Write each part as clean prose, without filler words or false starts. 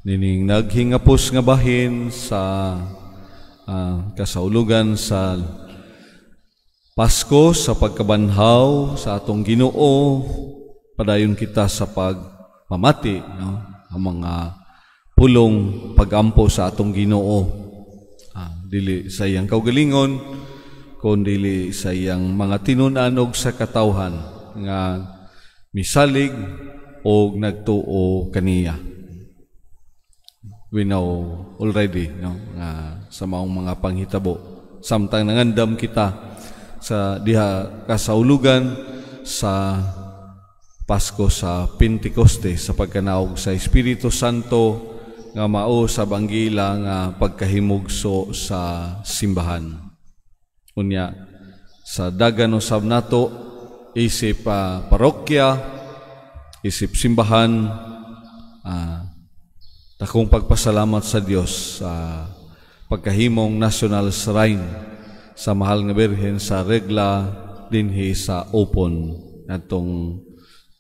Nining naghingapos nga bahin sa kasaulugan sa Pasko, sa pagkabanhaw sa atong Ginoo. Padayon kita sa pagpamati, no? Ang mga pulong pagampo sa atong Ginoo. Dili sa iyang kaugalingon, kundi sa iyang mga tinunanog sa katawhan nga misalig o nagtuo kaniya. We know already, no? Sa maong mga panghitabo. Samtang nangandam kita sa diha kasaulugan sa Pasko sa Pentecoste, sa pagkanaog sa Espiritu Santo nga mao sa banggila nga pagkahimugso sa simbahan. Unya sa dagan usab nato isip parokya, isip simbahan, dakong pagpasalamat sa Dios sa pagkahimong national shrine sa mahal nga Birhen sa Regla dinhi sa Opon atong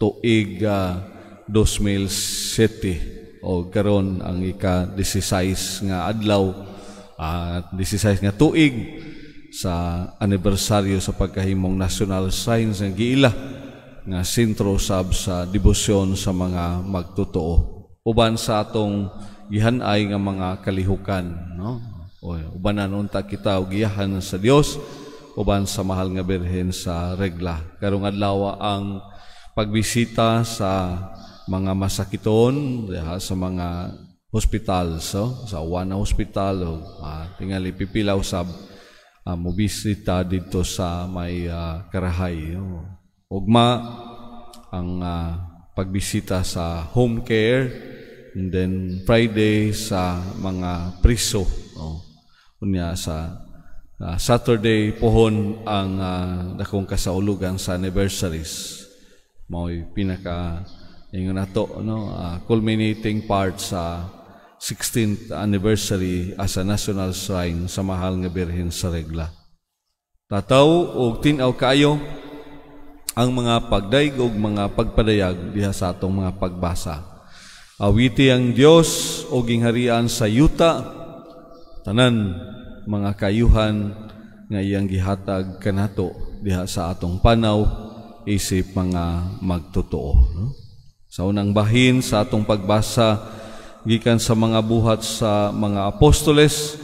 tuig 2007 o karon ang ika-16 nga adlaw, 16 nga tuig sa anibersaryo sa pagkahimong national shrine sa giila nga sentro sab sa debosyon sa mga magtotoo. Uban sa atong gihanay nga mga kalihukan, no? Ubanan unta kita og giyahan sa Dios, uban sa mahal nga Birhen sa Regla. Karong adlaw ang pagbisita sa mga masakiton sa mga hospital, sa Wana Hospital o tingali pipila usab mobisita dito sa may Karahay. Ugma ang pagbisita sa home care, and then Friday sa mga priso. Unya sa Saturday pohon ang dakong kasaulugan sa anniversaries. Mao'y pinaka ingon nato, no? Culminating part sa 16th anniversary as a national shrine sa mahal nga Birhen sa Regla. Tataw og tin-aw kaayo ang mga pagdaig ug mga pagpadayag diha sa atong mga pagbasa. Awiti ang Dios o gingharian sa yuta, tanan mga kayuhan nga iyang gihatag kanato diha sa atong panaw isip mga magtotoo. Sa unang bahin sa atong pagbasa gikan sa mga buhat sa mga apostoles,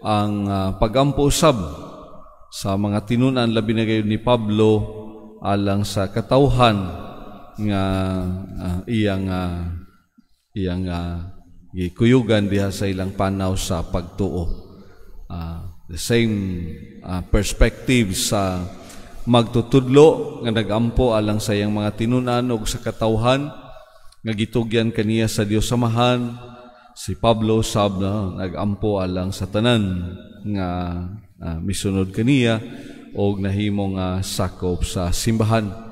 ang pagampo usab sa mga tinunan labi na gayon ni Pablo alang sa katawhan nga iyang gikuyugan diha sa ilang panaw sa pagtuo. The same perspective sa magtutudlo nga nagampo alang sa iyang mga tinunan ug sa katawhan nga gitugyan kaniya sa Dios samahan. Si Pablo sab nagampo alang sa tanan nga misunod kaniya og nahimong sakop sa simbahan.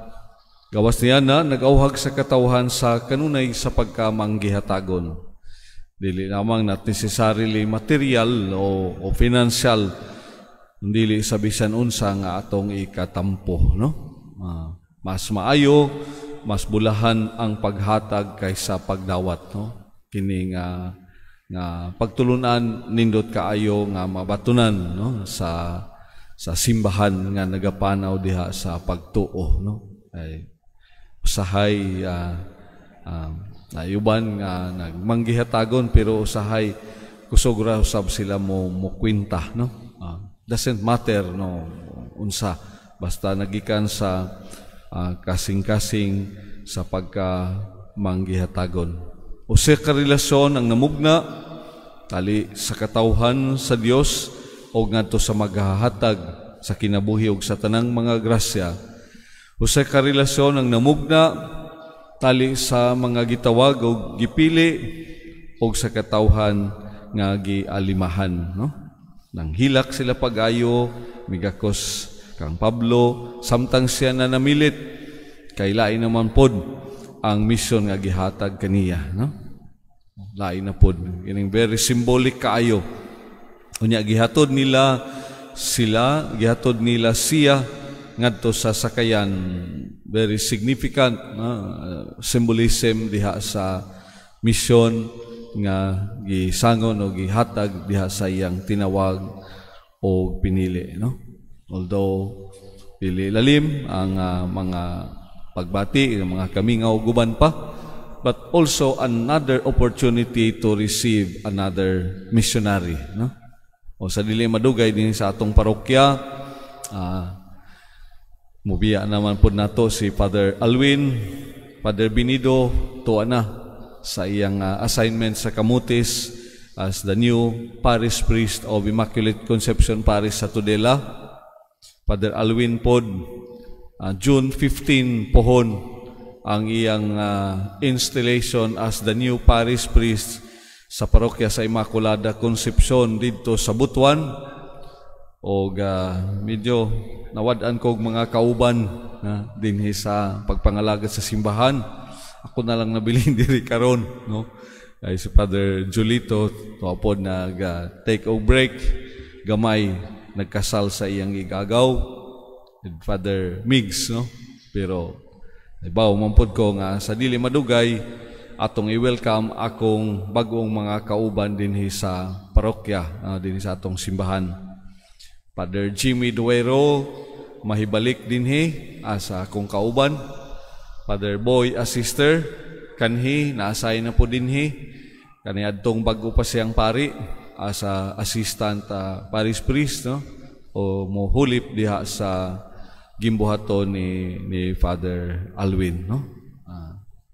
Gawas niya na nag-auhag sa katawhan sa kanunay sa pagkamanggihatagon. Dili lamang na necessarily material o financial, dili sa bisan unsa nga atong ikatampo, no? Mas maayo, mas bulahan ang paghatag kaysa pagdawat, no? Kini nga pagtulunan nindot kaayo nga mabatunan, no? sa simbahan nga nagapanaw diha sa pagtuo, no? Ay usahay nayuban nga nagmanggihatagon pero usahay kusog ra usab sila mo kwenta, no? Doesn't matter, no, unsa, basta nagikan sa kasing-kasing sa pagkamanggihatagon. Usa ka relasyon ang namugna tali sa katawhan sa Dios o ngadto sa maghahatag sa kinabuhi ug sa tanang mga grasya. Usa ka relasyon ang namugna tali sa mga gitawag o gipili o sa katawhan nga gialimahan, no? Nang hilak sila pag-ayo, migakos kang Pablo, samtang siya na namilit, kay lain naman pod ang misyon nga gihatag kaniya, no? Lain na pod, ining very symbolic kaayo. Unya gihatod nila siya ngadto sa sakayan, very significant symbolism diha sa mission nga gisangon o gihatag diha sa iyang tinawag o pinili, no? Although pili lalim ang mga pagbati ng mga kamingaw guban pa, but also another opportunity to receive another missionary, no? O sa dili madugay din sa atong parokya, mubiya naman po nato si Father Alwin, Father Binido, tuwa na sa iyang assignment sa Camotes as the new parish priest of Immaculate Conception Parish sa Tudela. Father Alwin pod, June 15 pohon ang iyang installation as the new parish priest sa parokya sa Immaculada Concepcion dito sa Butuan. O medyo nawad-an kog mga kauban dinhi sa pagpangalaga sa simbahan. Ako na lang nabilin diri karon, no? Ay si Father Julito tuapod take a break gamay nagkasal sa iyang igagaw with Father Migs, no? Pero ibaw mampod ko nga sa dili madugay atong i-welcome akong bagong mga kauban dinhi sa parokya, dinhi sa atong simbahan. Father Jimmy Duero mahibalik dinhi sa akong kauban. Father Boy Sister kanhi naasay na po dinhi kani adtong bago pa siyang pari as assistant parish priest, no? O mohulip diha sa gimbuhaton ni Father Alwin, no?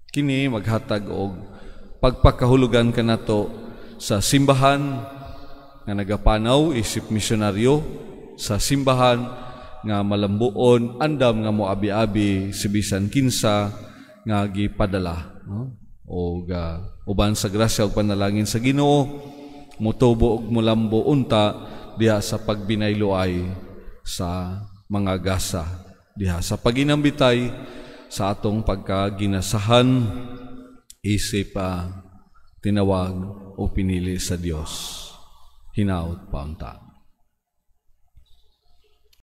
Kini maghatag og pagpakahulugan kanato sa simbahan nga nagapanaw isip misyonaryo, sa simbahan nga malambuon andam nga moabi-abi si bisan kinsa nga gipadala, no? O uban sa grasya ug panalangin sa Ginoo motubo og molambo unta diha sa pagbinayloay sa mga gasa, diha sa paginambitay sa atong pagkaginasahan isip tinawag o pinili sa Dios. Hinaut pa unta.